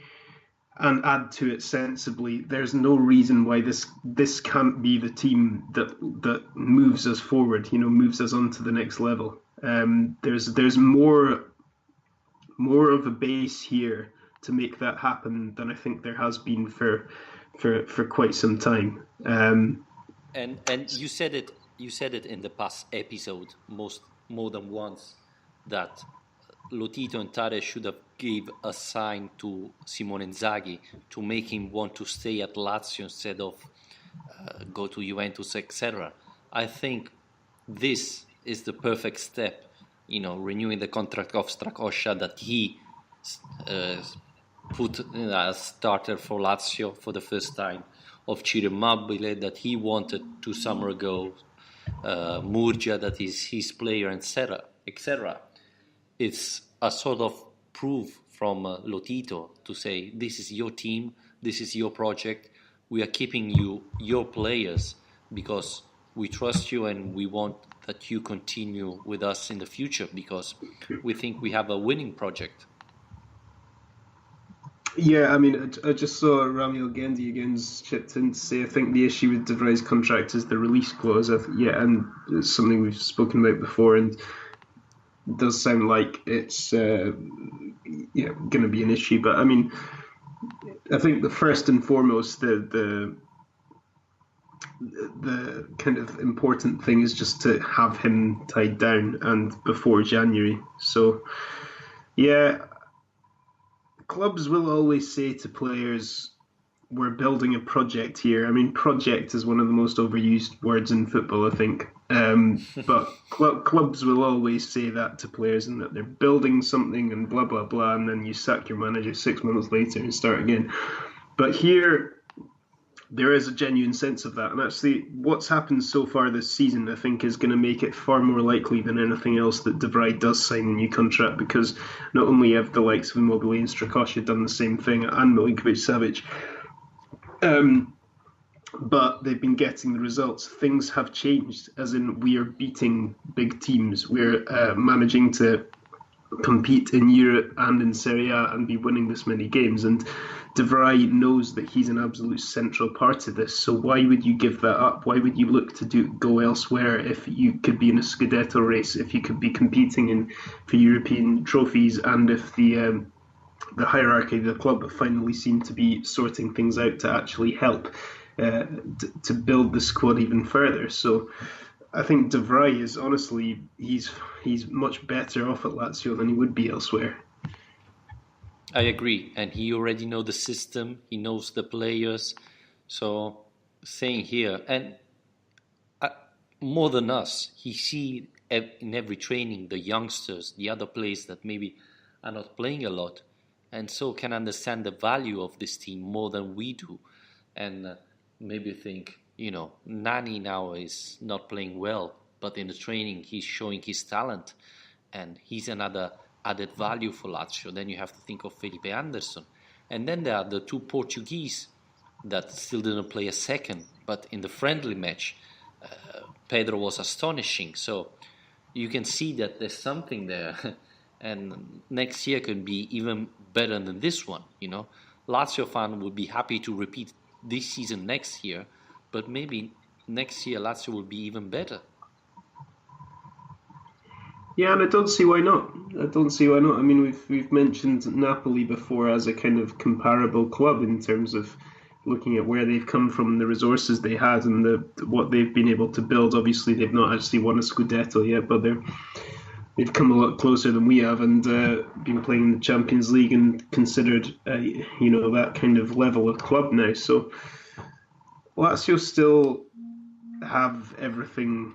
and add to it sensibly, there's no reason why this can't be the team that moves us forward, moves us on to the next level. There's more of a base here to make that happen than I think there has been for quite some time. And you said it in the past episode more than once, that Lotito and Tare should have gave a sign to Simone Inzaghi to make him want to stay at Lazio instead of go to Juventus, etc. I think this is the perfect step, renewing the contract of Strakosha, that he put as starter for Lazio for the first time, of Ciro Immobile that he wanted 2 summers ago, Murgia that is his player, etc., etc. it's a sort of proof from Lotito to say, this is your team, this is your project, we are keeping you, your players, because we trust you and we want that you continue with us in the future because we think we have a winning project. Yeah, I mean, I just saw Ramiel Gendi again chipped in to say I think the issue with De Vrij's contract is the release clause. Yeah, and it's something we've spoken about before, and it does sound like it's going to be an issue. But I mean, I think the first and foremost, the kind of important thing is just to have him tied down and before January. So, yeah. Clubs will always say to players, we're building a project here. I mean, project is one of the most overused words in football, I think. But clubs will always say that to players and that they're building something and blah, blah, blah. And then you sack your manager 6 months later and start again. But here, there is a genuine sense of that. And actually, what's happened so far this season, I think, is going to make it far more likely than anything else that De Vrij does sign a new contract, because not only have the likes of Immobile and Strakosha done the same thing, and Milinkovic-Savic, but they've been getting the results. Things have changed, as in we are beating big teams. We're managing to compete in Europe and in Serie A and be winning this many games. And De Vrij knows that he's an absolute central part of this. So why would you give that up? Why would you look to go elsewhere if you could be in a Scudetto race, if you could be competing for European trophies, and if the hierarchy of the club finally seemed to be sorting things out to actually help to build the squad even further. So I think De Vrij is honestly, he's much better off at Lazio than he would be elsewhere. I agree, and he already knows the system, he knows the players, so saying here, and more than us, he see in every training the youngsters, the other players that maybe are not playing a lot, and so can understand the value of this team more than we do, and maybe think, Nani now is not playing well, but in the training he's showing his talent, and he's another added value for Lazio. Then you have to think of Felipe Anderson. And then there are the two Portuguese that still didn't play a second, but in the friendly match, Pedro was astonishing. So you can see that there's something there. And next year can be even better than this one, Lazio fan would be happy to repeat this season next year, but maybe next year Lazio will be even better. Yeah, and I don't see why not. I mean, we've mentioned Napoli before as a kind of comparable club in terms of looking at where they've come from, the resources they had, and what they've been able to build. Obviously, they've not actually won a Scudetto yet, but they've come a lot closer than we have, and been playing in the Champions League and considered, that kind of level of club now. So Lazio still have everything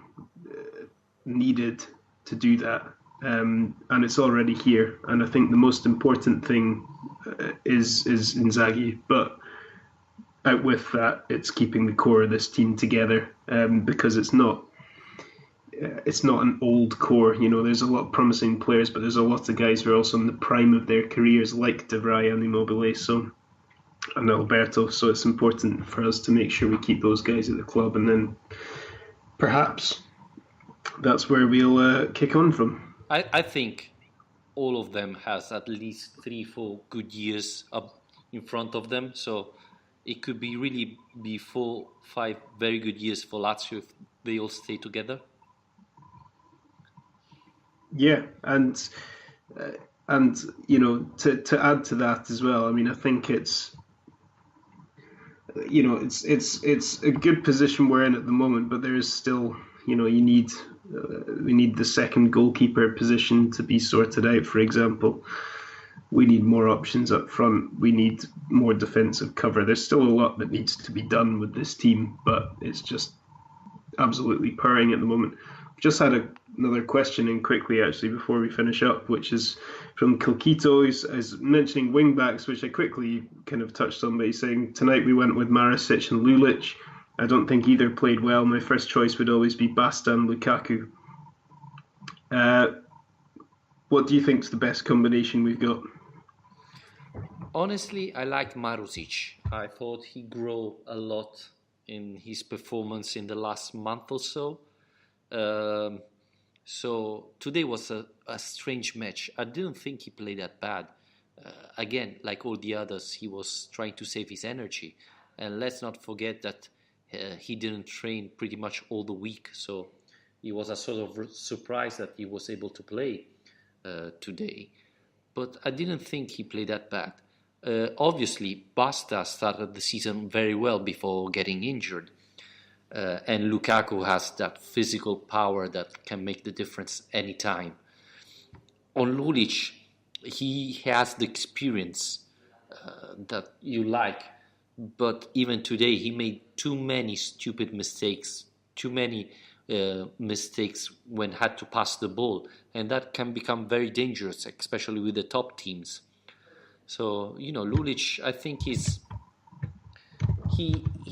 needed to do that, and it's already here. And I think the most important thing is Inzaghi, but out with that, it's keeping the core of this team together, because it's not an old core. There's a lot of promising players, but there's a lot of guys who are also in the prime of their careers, like De Vrij and Immobile, and Alberto. So it's important for us to make sure we keep those guys at the club, and then perhaps that's where we'll kick on from. I think all of them has at least 3-4 good years up in front of them. So it could be 4-5 very good years for Lazio if they all stay together. Yeah, and to add to that as well, I mean, I think it's a good position we're in at the moment, but there is still, we need the second goalkeeper position to be sorted out, for example. We need more options up front. We need more defensive cover. There's still a lot that needs to be done with this team, but it's just absolutely purring at the moment. We've just had another question in quickly, actually, before we finish up, which is from Kilkito. He's mentioning wing-backs, which I quickly kind of touched on, but he's saying, tonight we went with Marasic and Lulic. I don't think either played well. My first choice would always be Basta and Lukaku. What do you think's the best combination we've got? Honestly, I liked Maruzic. I thought he grew a lot in his performance in the last month or so. Um, so today was a strange match. I didn't think he played that bad. Again, like all the others, he was trying to save his energy. And let's not forget that he didn't train pretty much all the week. So it was a sort of surprise that he was able to play today. But I didn't think he played that bad. Obviously, Basta started the season very well before getting injured. And Lukaku has that physical power that can make the difference anytime. On Lulic, he has the experience that you like, but even today he made too many stupid mistakes, too many mistakes when had to pass the ball, and that can become very dangerous, especially with the top teams. So Lulic, I think he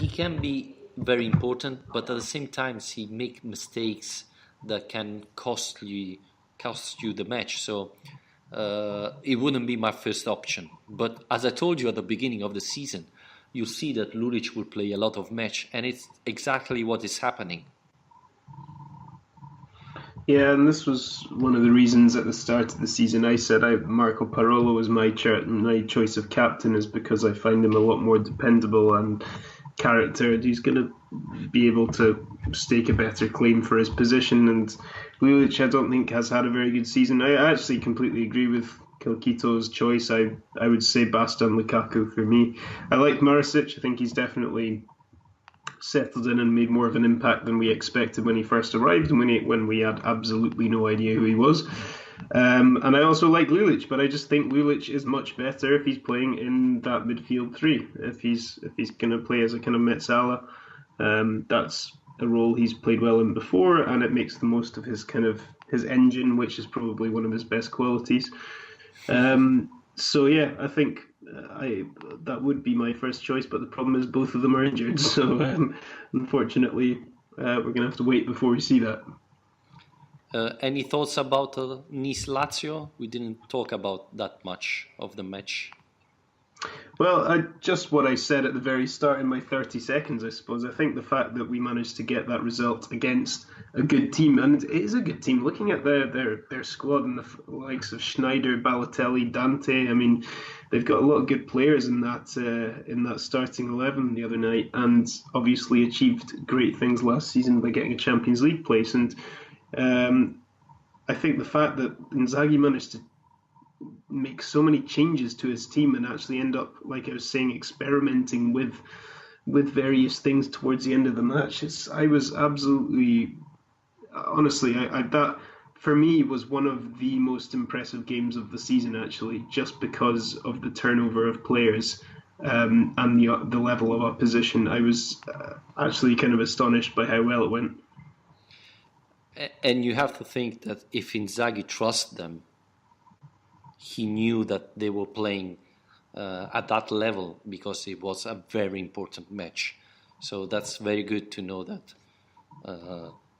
can be very important, but at the same time he make mistakes that can cost you the match. So it wouldn't be my first option. But as I told you at the beginning of the season, you see that Lulic will play a lot of match, and it's exactly what is happening. Yeah, and this was one of the reasons at the start of the season I said Marco Parolo was my choice of captain, is because I find him a lot more dependable and character. He's going to be able to stake a better claim for his position, and Lulic I don't think has had a very good season. I actually completely agree with Kilkito's choice. I would say Basta and Lukaku for me. I like Marisic. I think he's definitely settled in and made more of an impact than we expected when he first arrived, and when we had absolutely no idea who he was. And I also like Lulic, but I just think Lulic is much better if he's playing in that midfield three. If he's going to play as a kind of Metzala, that's a role he's played well in before, and it makes the most of his engine, which is probably one of his best qualities. So yeah, I think that would be my first choice, but the problem is both of them are injured. So unfortunately, we're going to have to wait before we see that. Any thoughts about Nice Lazio? We didn't talk about that much of the match. Well, just what I said at the very start in my 30 seconds, I suppose. I think the fact that we managed to get that result against a good team, and it is a good team, looking at their squad and the likes of Schneider, Balotelli, Dante, I mean, they've got a lot of good players in that starting 11 the other night, and obviously achieved great things last season by getting a Champions League place. And I think the fact that Inzaghi managed to make so many changes to his team and actually end up, like I was saying, experimenting with various things towards the end of the match. I was absolutely, honestly, that for me was one of the most impressive games of the season, actually, just because of the turnover of players and the level of opposition. I was actually kind of astonished by how well it went. And you have to think that if Inzaghi trusts them, he knew that they were playing at that level because it was a very important match. So that's very good to know that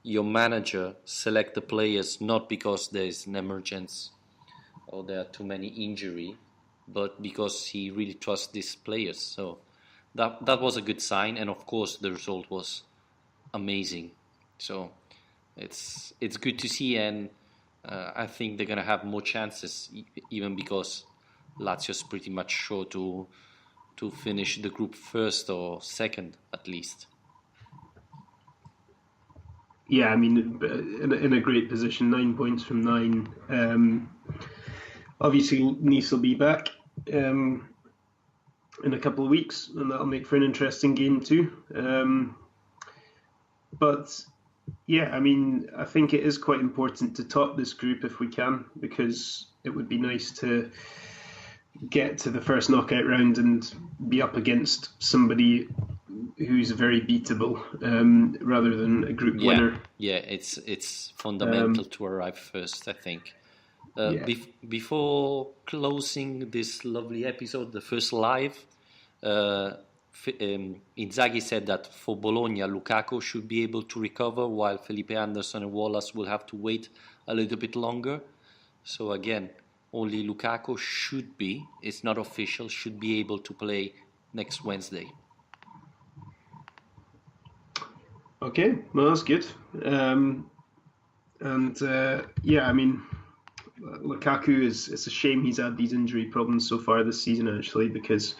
your manager select the players not because there is an emergency or there are too many injury, but because he really trusts these players. So that was a good sign, and of course the result was amazing. So it's good to see, and I think they're going to have more chances, even because Lazio is pretty much sure to finish the group first or second at least. Yeah, I mean, in a great position, 9 points from 9. Obviously, Nice will be back in a couple of weeks, and that'll make for an interesting game too. But yeah, I mean, I think it is quite important to top this group if we can, because it would be nice to get to the first knockout round and be up against somebody who's very beatable, rather than a group winner. Yeah, it's fundamental to arrive first, I think. Before closing this lovely episode, the first live, Inzaghi said that for Bologna, Lukaku should be able to recover, while Felipe Anderson and Wallace will have to wait a little bit longer. So again, only Lukaku should be, it's not official, should be able to play next Wednesday. Okay, well, that's good. Yeah, I mean, Lukaku it's a shame he's had these injury problems so far this season, actually, because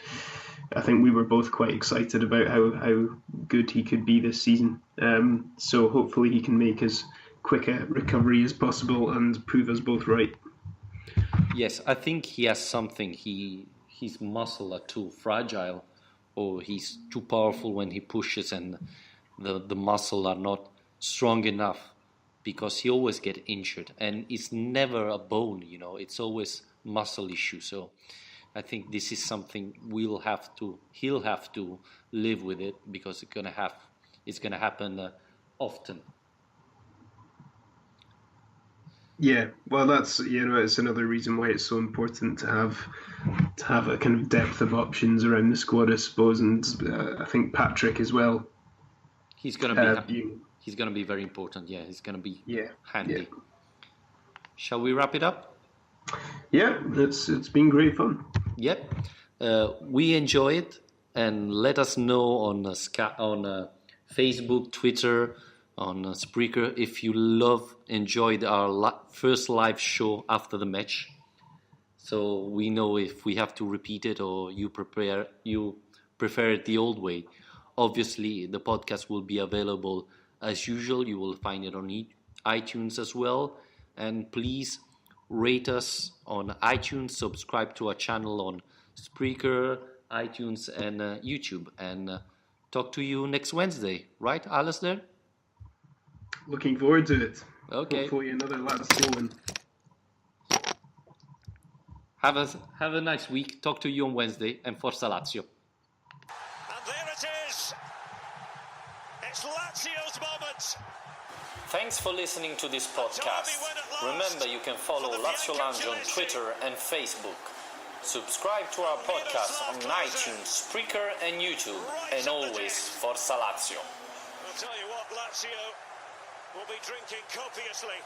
I think we were both quite excited about how good he could be this season. So hopefully he can make as quick a recovery as possible and prove us both right. Yes, I think he has something. His muscle are too fragile, or he's too powerful when he pushes, and the muscle are not strong enough, because he always get injured, and it's never a bone, it's always muscle issue. So I think this is something he'll have to live with it, because it's gonna happen often. Yeah, well, that's it's another reason why it's so important to have a kind of depth of options around the squad, I suppose, and I think Patrick as well. He's gonna be very important. Yeah, he's gonna be handy. Yeah. Shall we wrap it up? Yeah, it's been great fun. Yep, we enjoy it, and let us know on Facebook, Twitter, on Spreaker if you enjoyed our first live show after the match, so we know if we have to repeat it or you prefer it the old way. Obviously, the podcast will be available as usual. You will find it on iTunes as well, and please rate us on iTunes, subscribe to our channel on Spreaker, iTunes, and YouTube, and talk to you next Wednesday, right, Alasdair? Looking forward to it. Okay. Hopefully another Lazio win. Have a nice week. Talk to you on Wednesday, and Forza Lazio. And there it is. It's Lazio's moment. Thanks for listening to this podcast. Remember, you can follow Lazio Lounge on Twitter and Facebook. Subscribe to our podcast on iTunes, Spreaker, and YouTube. And always, Forza Lazio. I'll tell you what, Lazio will be drinking copiously